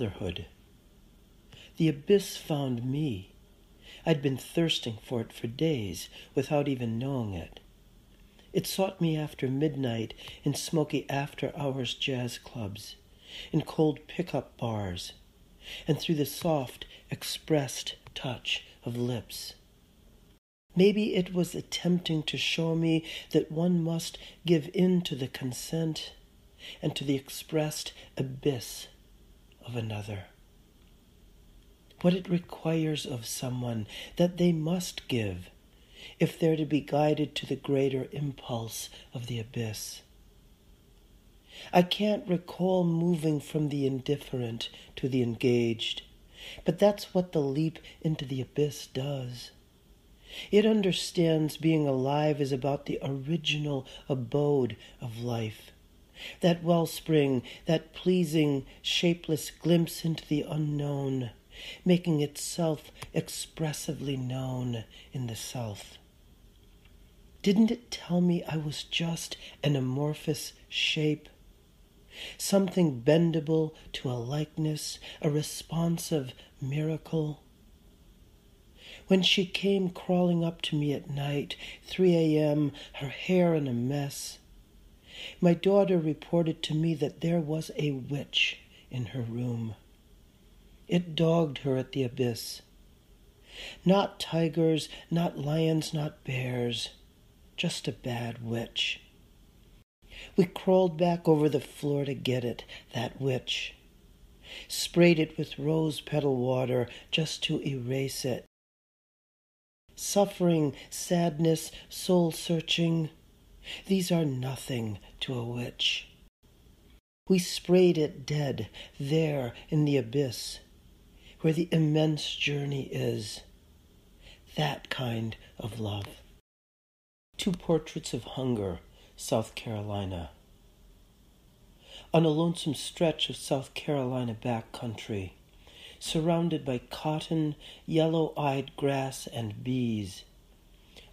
Fatherhood. The abyss found me. I'd been thirsting for it for days without even knowing it. It sought me after midnight in smoky after-hours jazz clubs, in cold pickup bars, and through the soft, expressed touch of lips. Maybe it was attempting to show me that one must give in to the consent and to the expressed abyss of another. What it requires of someone that they must give if they're to be guided to the greater impulse of the abyss. I can't recall moving from the indifferent to the engaged, but that's what the leap into the abyss does. It understands being alive is about the original abode of life, that wellspring, that pleasing, shapeless glimpse into the unknown, making itself expressively known in the self. Didn't it tell me I was just an amorphous shape? Something bendable to a likeness, a responsive miracle? When she came crawling up to me at night, 3 a.m., her hair in a mess, my daughter reported to me that there was a witch in her room. It dogged her at the abyss. Not tigers, not lions, not bears, just a bad witch. We crawled back over the floor to get it, that witch. Sprayed it with rose petal water just to erase it. Suffering, sadness, soul-searching, these are nothing to a witch. We sprayed it dead, there in the abyss, where the immense journey is. That kind of love. 2 portraits of hunger, South Carolina. On a lonesome stretch of South Carolina backcountry, surrounded by cotton, yellow-eyed grass, and bees,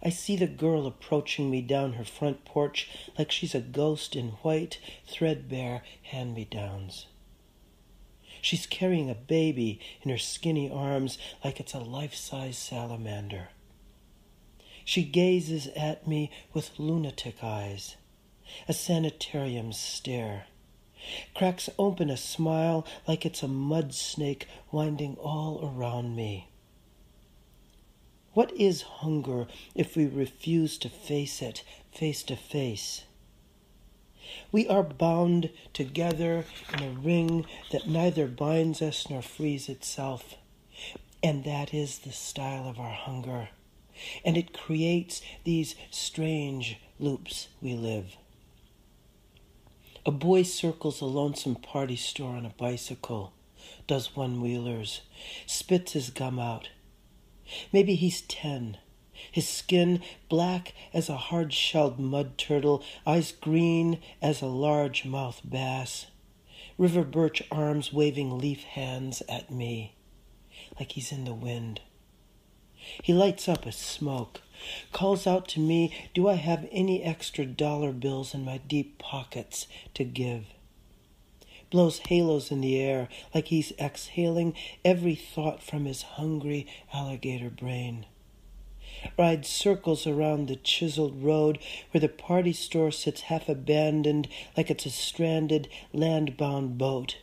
I see the girl approaching me down her front porch like she's a ghost in white, threadbare hand-me-downs. She's carrying a baby in her skinny arms like it's a life-size salamander. She gazes at me with lunatic eyes, a sanitarium's stare, cracks open a smile like it's a mud snake winding all around me. What is hunger if we refuse to face it face to face? We are bound together in a ring that neither binds us nor frees itself, and that is the style of our hunger, and it creates these strange loops we live. A boy circles a lonesome party store on a bicycle, does one-wheelers, spits his gum out. Maybe he's 10. His skin black as a hard-shelled mud turtle, eyes green as a large-mouthed bass, river birch arms waving leaf hands at me, like he's in the wind. He lights up a smoke, calls out to me, do I have any extra dollar bills in my deep pockets to give? Blows halos in the air like he's exhaling every thought from his hungry alligator brain. Rides circles around the chiseled road where the party store sits half abandoned like it's a stranded, land-bound boat,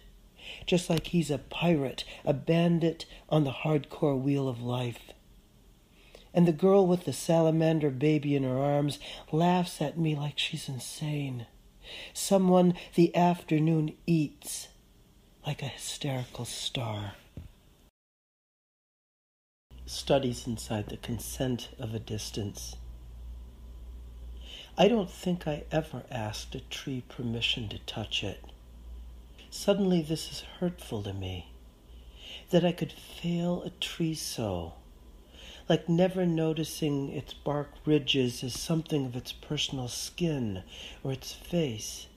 just like he's a pirate, a bandit on the hardcore wheel of life. And the girl with the salamander baby in her arms laughs at me like she's insane. Someone the afternoon eats like a hysterical star. Studies inside the consent of a distance. I don't think I ever asked a tree permission to touch it. Suddenly this is hurtful to me, that I could fail a tree so, like never noticing its bark ridges as something of its personal skin or its face,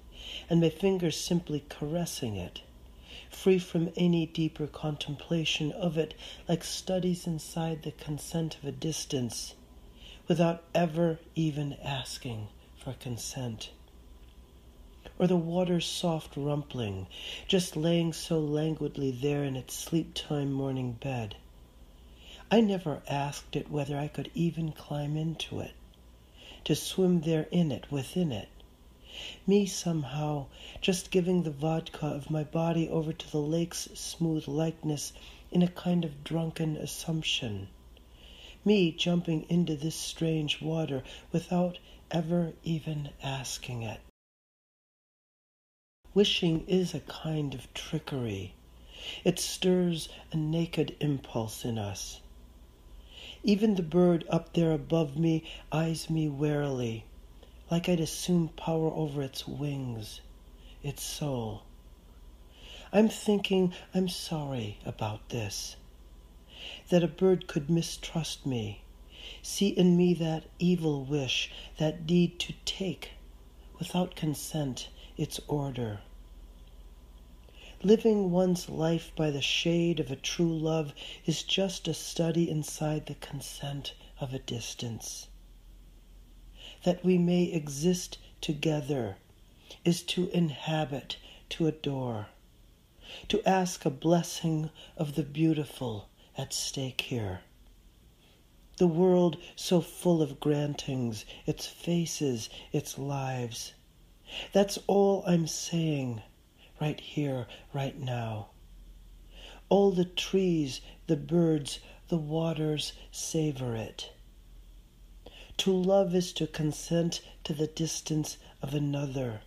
and my fingers simply caressing it, free from any deeper contemplation of it, like studies inside the consent of a distance, without ever even asking for consent. or the water's soft rumpling, just laying so languidly there in its sleep-time morning bed. I never asked it whether I could even climb into it, to swim there in it, within it. Me somehow just giving the vodka of my body over to the lake's smooth likeness in a kind of drunken assumption. Me jumping into this strange water without ever even asking it. Wishing is a kind of trickery. It stirs a naked impulse in us. Even the bird up there above me eyes me warily, like I'd assume power over its wings, its soul. I'm thinking I'm sorry about this, that a bird could mistrust me, see in me that evil wish, that need to take, without consent, its order. Living one's life by the shade of a true love is just a study inside the consent of a distance. That we may exist together is to inhabit, to adore, to ask a blessing of the beautiful at stake here. The world so full of grantings, its faces, its lives. That's all I'm saying, right here, right now. All the trees, the birds, the waters savor it. To love is to consent to the distance of another,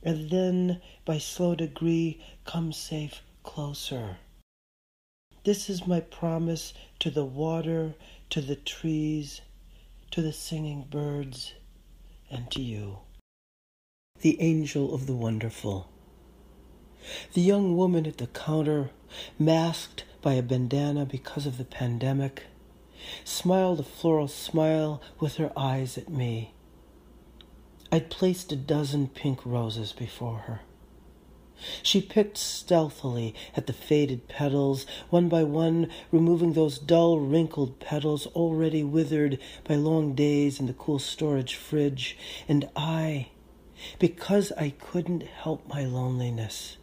and then, by slow degree, come safe closer. This is my promise to the water, to the trees, to the singing birds, and to you. The Angel of the Wonderful. The young woman at the counter, masked by a bandana because of the pandemic, smiled a floral smile with her eyes at me. I'd placed a dozen pink roses before her. She picked stealthily at the faded petals, one by one, removing those dull, wrinkled petals already withered by long days in the cool storage fridge, and I, because I couldn't help my loneliness,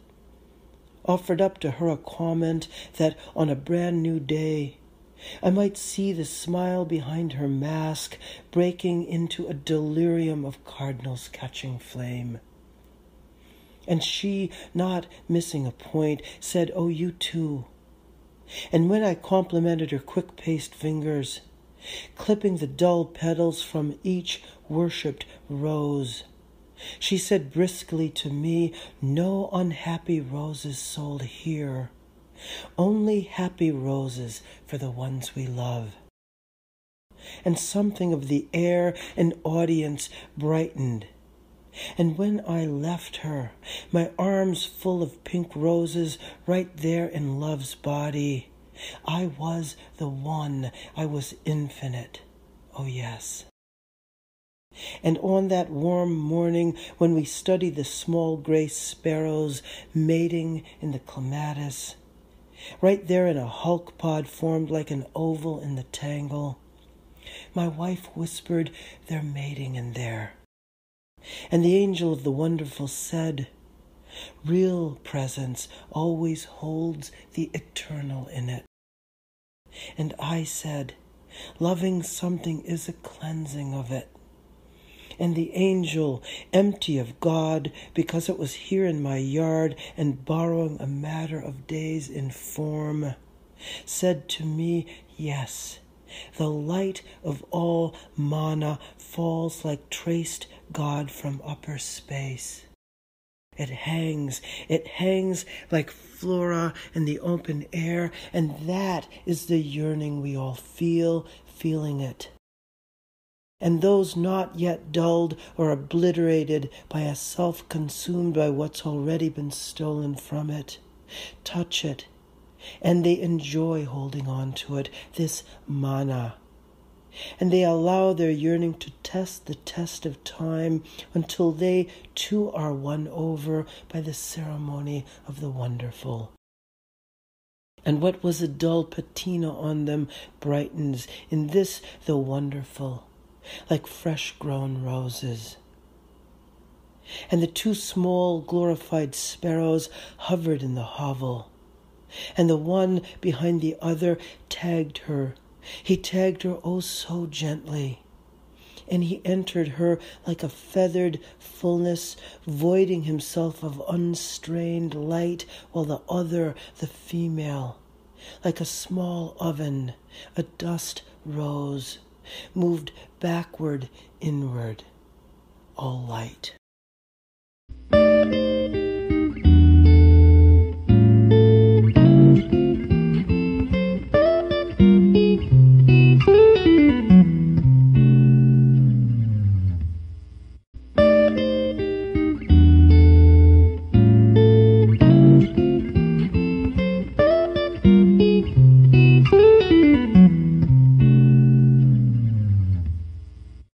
offered up to her a comment that on a brand new day I might see the smile behind her mask breaking into a delirium of cardinals catching flame. And she, not missing a point, said, "Oh, you too." And when I complimented her quick-paced fingers, clipping the dull petals from each worshipped rose, she said briskly to me, "No unhappy roses sold here. Only happy roses for the ones we love." And something of the air and audience brightened. And when I left her, my arms full of pink roses right there in love's body, I was the one, I was infinite. Oh yes. And on that warm morning when we studied the small gray sparrows mating in the clematis, right there in a hulk pod formed like an oval in the tangle, my wife whispered, "They're mating in there." And the Angel of the Wonderful said, "Real presence always holds the eternal in it." And I said, "Loving something is a cleansing of it." And the angel, empty of God because it was here in my yard and borrowing a matter of days in form, said to me, "Yes, the light of all mana falls like traced God from upper space. It hangs like flora in the open air, and that is the yearning we all feel, feeling it. And those not yet dulled or obliterated by a self consumed by what's already been stolen from it, touch it, and they enjoy holding on to it, this mana. And they allow their yearning to test the test of time until they too are won over by the ceremony of the wonderful. And what was a dull patina on them brightens in this the wonderful, like fresh-grown roses. and the two small glorified sparrows hovered in the hovel, and the one behind the other tagged her. He tagged her oh so gently, and he entered her like a feathered fullness, voiding himself of unstrained light, while the other, the female, like a small oven, a dust rose, moved backward, inward, all light.